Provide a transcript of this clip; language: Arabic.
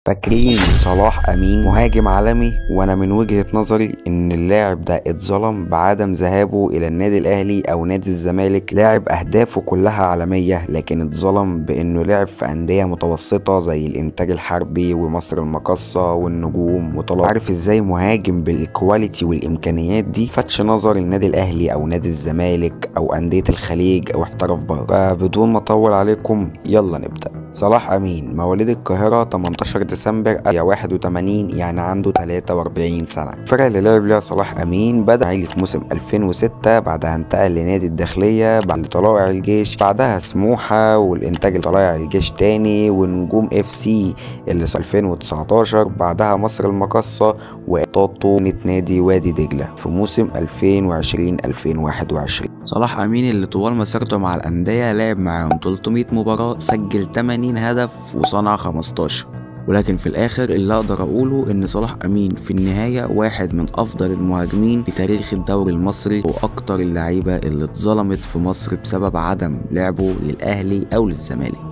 فاكرين صلاح أمين مهاجم عالمي؟ وانا من وجهة نظري ان اللاعب ده اتظلم بعدم ذهابه الى النادي الاهلي او نادي الزمالك. لاعب اهدافه كلها عالمية لكن اتظلم بانه لعب في اندية متوسطة زي الانتاج الحربي ومصر المقاصة والنجوم وطلائع. عارف ازاي مهاجم بالكواليتي والامكانيات دي فتش نظر النادي الاهلي او نادي الزمالك او اندية الخليج او احترف بره؟ فبدون ما اطول عليكم يلا نبدأ. صلاح أمين مواليد القاهرة 18 ديسمبر 81، يعني عنده 43 سنة. الفرقة اللي لعب ليها صلاح أمين بدأ عيلي في موسم 2006، بعدها انتقل لنادي الداخلية، بعد طلائع الجيش، بعدها سموحة والإنتاج طلائع الجيش تاني، ونجوم اف سي اللي 2019، بعدها مصر المقاصة وطاطو نادي وادي دجلة في موسم 2020-2021. صلاح أمين اللي طوال مسيرته مع الأندية لعب معاهم 300 مباراة، سجل 80 هدف وصنع 15. ولكن في الآخر اللي أقدر أقوله إن صلاح أمين في النهاية واحد من أفضل المهاجمين في تاريخ الدوري المصري، وأكتر اللعيبة اللي اتظلمت في مصر بسبب عدم لعبه للأهلي أو للزمالك.